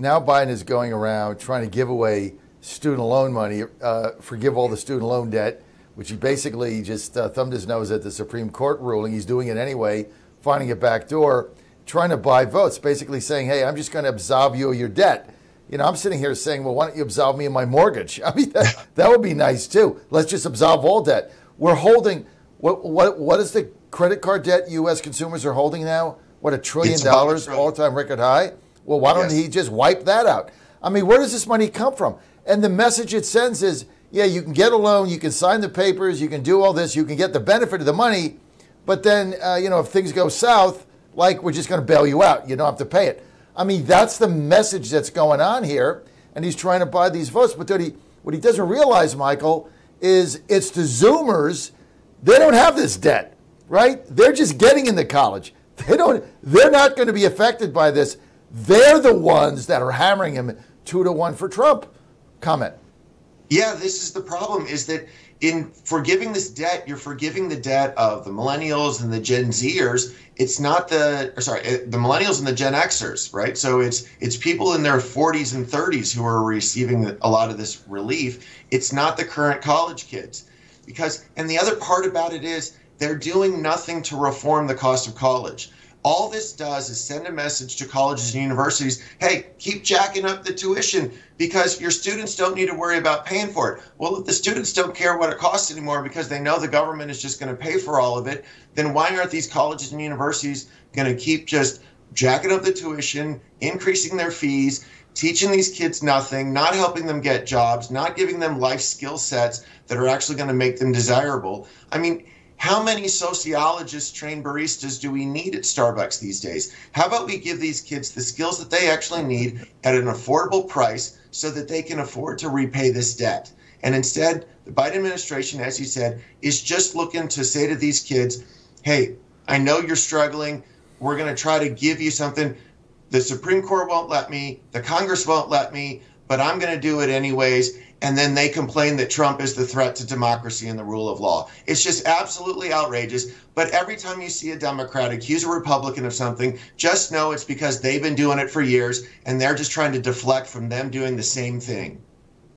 now Biden is going around trying to give away student loan money, forgive all the student loan debt, which he basically just thumbed his nose at the Supreme Court ruling. He's doing it anyway, finding a back door, trying to buy votes, basically saying, hey, I'm just going to absolve you of your debt. You know, I'm sitting here saying, well, why don't you absolve me of my mortgage? I mean, that would be nice, too. Let's just absolve all debt. We're holding, what is the credit card debt U.S. consumers are holding now? What, $1 trillion, all-time record high? Well, why don't he just wipe that out? I mean, where does this money come from? And the message it sends is, yeah, you can get a loan, you can sign the papers, you can do all this, you can get the benefit of the money, but then, if things go south, like, we're just going to bail you out. You don't have to pay it. I mean, that's the message that's going on here, and he's trying to buy these votes. But what he doesn't realize, Michael, is it's the Zoomers. They don't have this debt, right? They're just getting into college. They're not going to be affected by this. They're the ones that are hammering him 2-1 for Trump. Comment. Yeah, this is the problem, is that in forgiving this debt, you're forgiving the debt of the millennials and the Gen Zers. It's not the millennials and the Gen Xers, right? So it's people in their 40s and 30s who are receiving a lot of this relief. It's not the current college kids. And the other part about it is they're doing nothing to reform the cost of college. All this does is send a message to colleges and universities, hey, keep jacking up the tuition because your students don't need to worry about paying for it. Well, if the students don't care what it costs anymore because they know the government is just going to pay for all of it, then why aren't these colleges and universities going to keep just jacking up the tuition, increasing their fees, teaching these kids nothing, not helping them get jobs, not giving them life skill sets that are actually going to make them desirable? I mean, how many sociologists trained baristas do we need at Starbucks these days? How about we give these kids the skills that they actually need at an affordable price so that they can afford to repay this debt? And instead, the Biden administration, as you said, is just looking to say to these kids, hey, I know you're struggling. We're going to try to give you something. The Supreme Court won't let me. The Congress won't let me, but I'm going to do it anyways. And then they complain that Trump is the threat to democracy and the rule of law. It's just absolutely outrageous. But every time you see a Democrat accuse a Republican of something, just know it's because they've been doing it for years, and they're just trying to deflect from them doing the same thing.